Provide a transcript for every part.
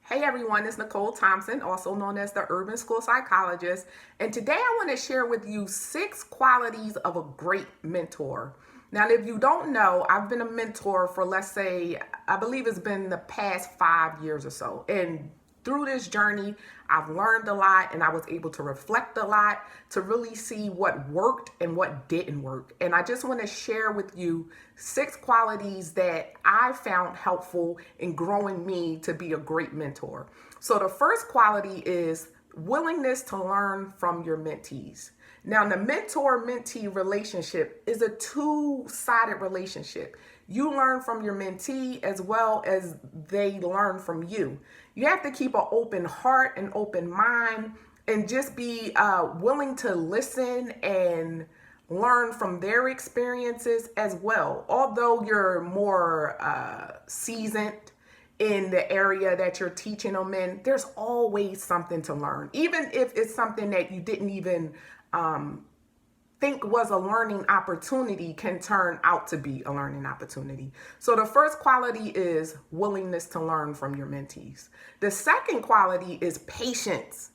Hey everyone, it's Nicole Thompson, also known as the Urban School Psychologist. And today I want to share with you 6 qualities of a great mentor. Now, if you don't know, I've been a mentor for, let's say, I believe it's been the past 5 years or so. And through this journey, I've learned a lot and I was able to reflect a lot to really see what worked and what didn't work. And I just want to share with you 6 qualities that I found helpful in growing me to be a great mentor. So the first quality is willingness to learn from your mentees. Now, the mentor mentee relationship is a two-sided relationship. You learn from your mentee as well as they learn from you. You have to keep an open heart and open mind and just be willing to listen and learn from their experiences as well. Although you're more seasoned in the area that you're teaching them in, there's always something to learn. Even if it's something that you didn't even think was a learning opportunity, can turn out to be a learning opportunity. So the first quality is willingness to learn from your mentees. The second quality is patience.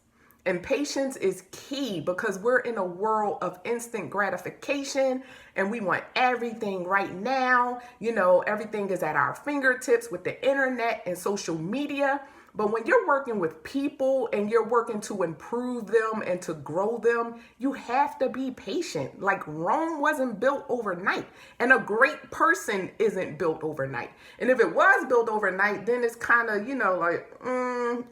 And patience is key because we're in a world of instant gratification and we want everything right now. You know, everything is at our fingertips with the internet and social media. But when you're working with people and you're working to improve them and to grow them, you have to be patient. Like Rome wasn't built overnight, and a great person isn't built overnight. And if it was built overnight, then it's kind of,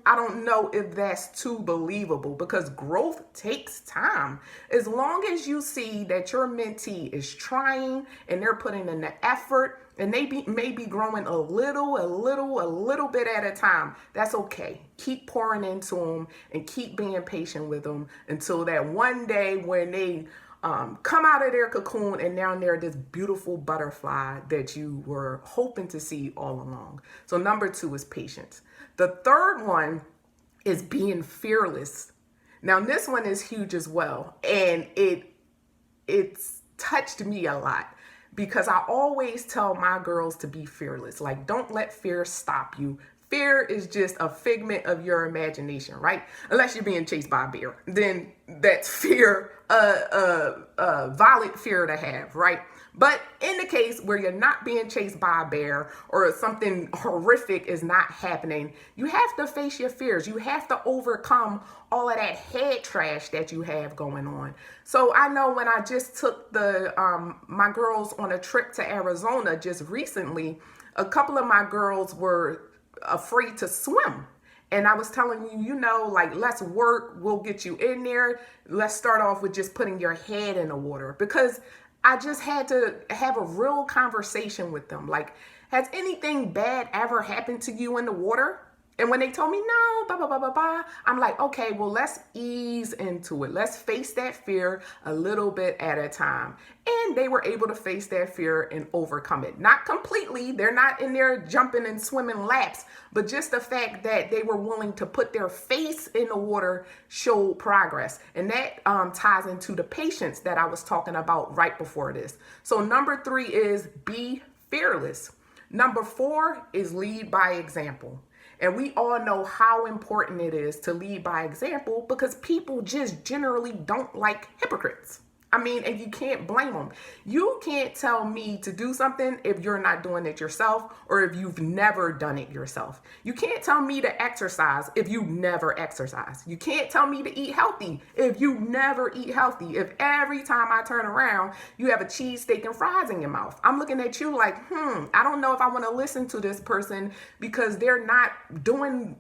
I don't know if that's too believable because growth takes time. As long as you see that your mentee is trying and they're putting in the effort, and they may be growing a little bit at a time, that's okay. Keep pouring into them and keep being patient with them until that one day when they come out of their cocoon and now they're this beautiful butterfly that you were hoping to see all along. So number 2 is patience. The third one is being fearless. Now this one is huge as well, and it's touched me a lot. Because I always tell my girls to be fearless. Like, don't let fear stop you. Fear is just a figment of your imagination, right? Unless you're being chased by a bear, then that's fear, valid fear to have, right? But in the case where you're not being chased by a bear or something horrific is not happening, you have to face your fears. You have to overcome all of that head trash that you have going on. So I know when I just took my girls on a trip to Arizona just recently, a couple of my girls were afraid to swim. And I was telling you, like, let's work, we'll get you in there. Let's start off with just putting your head in the water, because I just had to have a real conversation with them. Like, has anything bad ever happened to you in the water? And when they told me no, blah, blah, blah, blah, blah, I'm like, okay, well, let's ease into it. Let's face that fear a little bit at a time. And they were able to face that fear and overcome it. Not completely. They're not in there jumping and swimming laps, but just the fact that they were willing to put their face in the water showed progress. And that ties into the patience that I was talking about right before this. So number 3 is be fearless. Number 4 is lead by example. And we all know how important it is to lead by example because people just generally don't like hypocrites. I mean, and you can't blame them. You can't tell me to do something if you're not doing it yourself or if you've never done it yourself. You can't tell me to exercise if you never exercise. You can't tell me to eat healthy if you never eat healthy. If every time I turn around, you have a cheesesteak and fries in your mouth. I'm looking at you like, I don't know if I want to listen to this person because they're not doing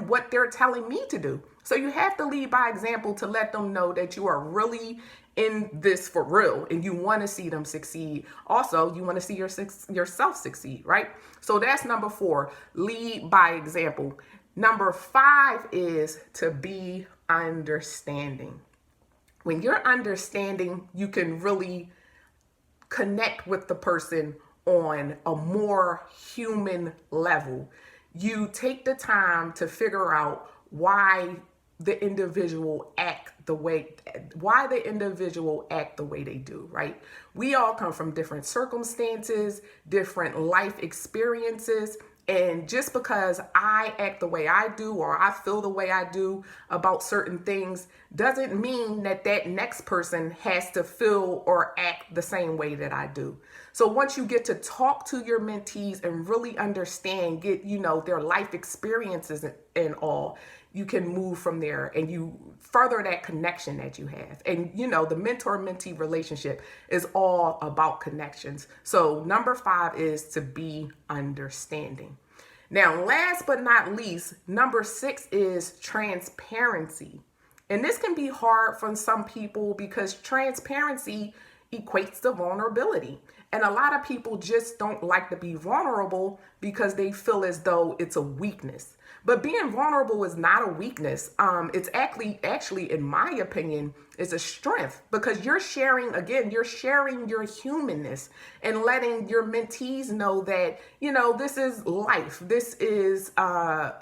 what they're telling me to do. So you have to lead by example to let them know that you are really in this for real and you want to see them succeed. Also, you want to see yourself succeed, right? So that's number 4, lead by example. Number 5 is to be understanding. When you're understanding, you can really connect with the person on a more human level. You take the time to figure out why the individual act the way they do, right? We all come from different circumstances, different life experiences, And just because I act the way I do or I feel the way I do about certain things doesn't mean that that next person has to feel or act the same way that I do. So once you get to talk to your mentees and really understand, get, their life experiences and all, you can move from there and you further that connection that you have. And the mentor-mentee relationship is all about connections. So number 5 is to be understanding. Now, last but not least, number 6 is transparency. And this can be hard for some people because transparency equates to vulnerability. And a lot of people just don't like to be vulnerable because they feel as though it's a weakness. But being vulnerable is not a weakness. It's actually, in my opinion, is a strength because you're sharing your humanness and letting your mentees know that, this is life. This is a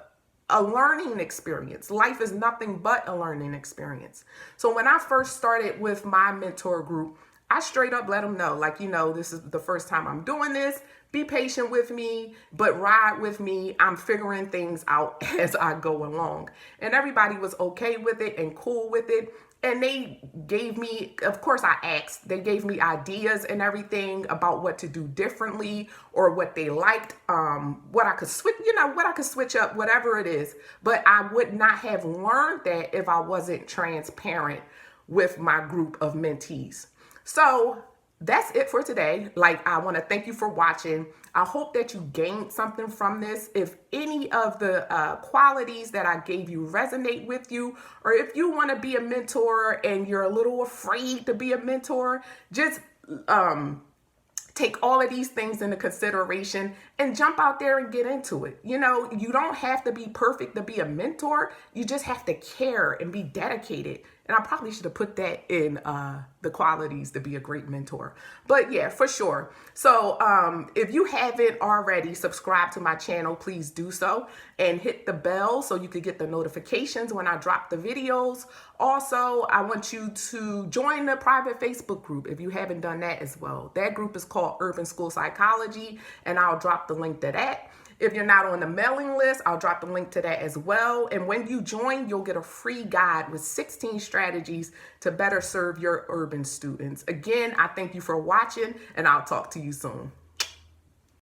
learning experience. Life is nothing but a learning experience. So when I first started with my mentor group, I straight up let them know, this is the first time I'm doing this. Be patient with me, but ride with me. I'm figuring things out as I go along. And everybody was okay with it and cool with it. And they gave me, of course I asked, they gave me ideas and everything about what to do differently or what they liked, what I could switch up, whatever it is. But I would not have learned that if I wasn't transparent with my group of mentees. So that's it for today. I want to thank you for watching. I hope that you gained something from this. If any of the qualities that I gave you resonate with you, or if you want to be a mentor and you're a little afraid to be a mentor, just take all of these things into consideration and jump out there and get into it. You don't have to be perfect to be a mentor. You just have to care and be dedicated. And I probably should have put that in the qualities to be a great mentor. But yeah, for sure. So if you haven't already subscribed to my channel, please do so and hit the bell so you can get the notifications when I drop the videos. Also, I want you to join the private Facebook group if you haven't done that as well. That group is called Urban School Psychology, and I'll drop the link to that. If you're not on the mailing list, I'll drop the link to that as well. And when you join, you'll get a free guide with 16 strategies to better serve your urban students. Again, I thank you for watching, and I'll talk to you soon.